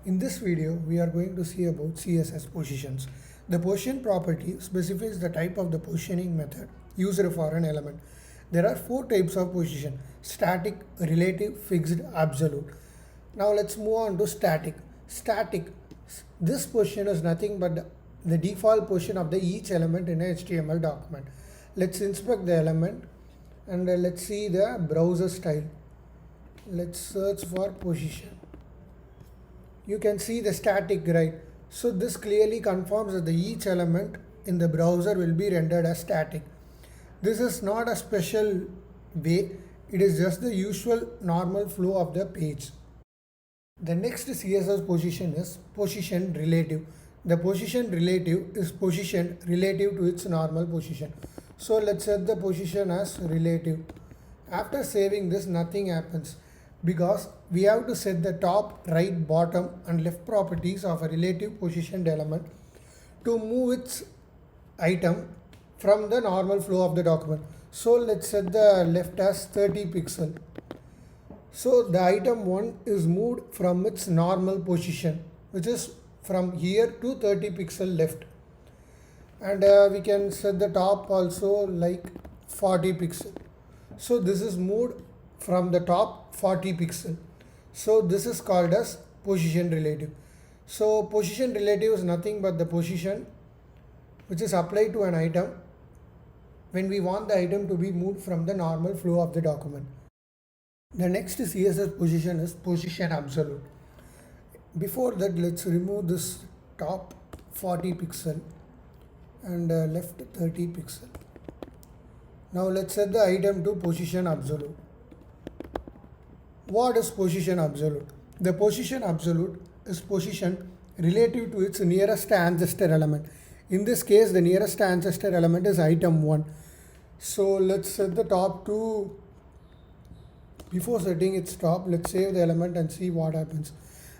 In this video, we are going to see about CSS positions. The position property specifies the type of the positioning method used for an element. There are four types of position: static, relative, fixed, absolute. Now let's move on to static. Static, this position is nothing but the default position of the each element in a HTML document. Let's inspect the element and let's see the browser style. Let's search for position. You can see the static, right? So this clearly confirms that the each element in the browser will be rendered as static. This is not a special way, it is just the usual normal flow of the page. The next CSS position is position relative. The position relative is position relative to its normal position. So let's set the position as relative. After saving this, nothing happens because we have to set the top, right, bottom and left properties of a relative positioned element to move its item from the normal flow of the document. So let's set the left as 30 pixel. So the item 1 is moved from its normal position, which is from here to 30 pixel left. And we can set the top also like 40 pixel. So this is moved from the top 40 pixel. So this is called as position relative. So position relative is nothing but the position which is applied to an item when we want the item to be moved from the normal flow of the document. The next CSS position is position absolute. Before that, let's remove this top 40 pixel and left 30 pixel. Now let's set the item to position absolute. What is position absolute? The position absolute is position relative to its nearest ancestor element. In this case, the nearest ancestor element is item 1. So let's set the top to, before setting its top, let's save the element and see what happens.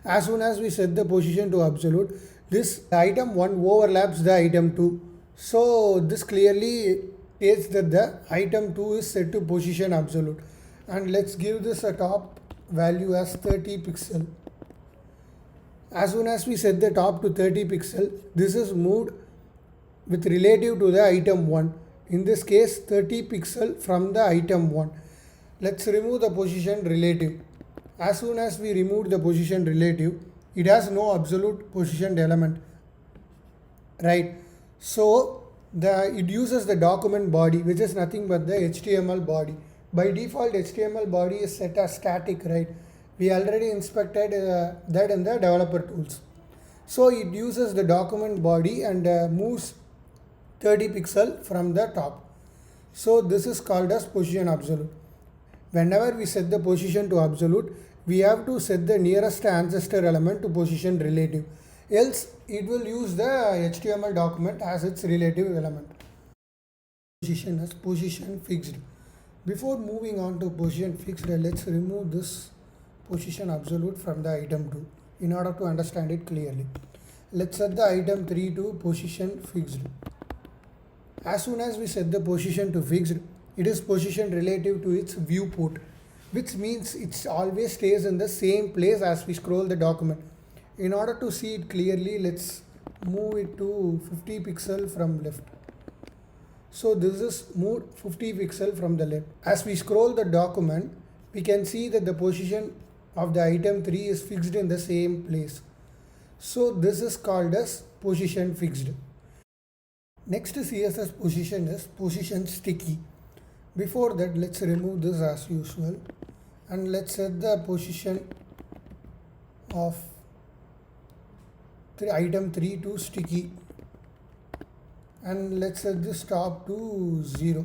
As soon as we set the position to absolute, this item 1 overlaps the item 2. So this clearly states that the item 2 is set to position absolute. And let's give this a top value as 30 pixel. As soon as we set the top to 30 pixel, this is moved with relative to the item 1. In this case, 30 pixel from the item 1. Let's remove the position relative. As soon as we remove the position relative, it has no absolute positioned element, right? So it uses the document body, which is nothing but the HTML body. By default, HTML body is set as static, right? We already inspected that in the developer tools. So it uses the document body and moves 30 pixel from the top. So this is called as position absolute. Whenever we set the position to absolute, we have to set the nearest ancestor element to position relative. Else it will use the HTML document as its relative element. Position as position fixed. Before moving on to position fixed, let's remove this position absolute from the item 2 in order to understand it clearly. Let's set the item 3 to position fixed. As soon as we set the position to fixed, it is positioned relative to its viewport, which means it always stays in the same place as we scroll the document. In order to see it clearly, let's move it to 50 pixel from left. So this is moved 50 pixel from the left. As we scroll the document, we can see that the position of the item 3 is fixed in the same place. So this is called as position fixed. Next CSS position is position sticky. Before that, let's remove this as usual and let's set the position of item 3 to sticky. And let's set this top to 0.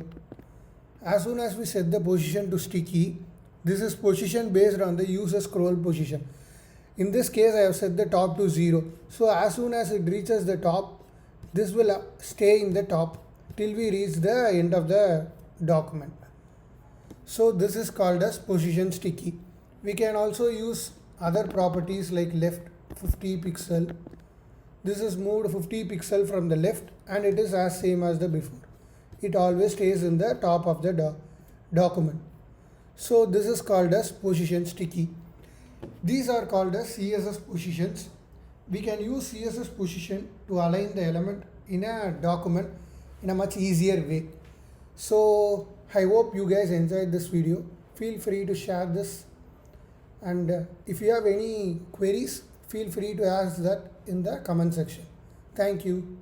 As soon as we set the position to sticky, this is position based on the user scroll position. In this case, I have set the top to 0. So as soon as it reaches the top, this will stay in the top till we reach the end of the document. So this is called as position sticky. We can also use other properties like left 50 pixel. This is moved 50 pixel from the left and it is as same as the before. It always stays in the top of the document. So this is called as position sticky. These are called as CSS positions. We can use CSS position to align the element in a document in a much easier way. So I hope you guys enjoyed this video. Feel free to share this, and if you have any queries, feel free to ask that in the comment section. Thank you.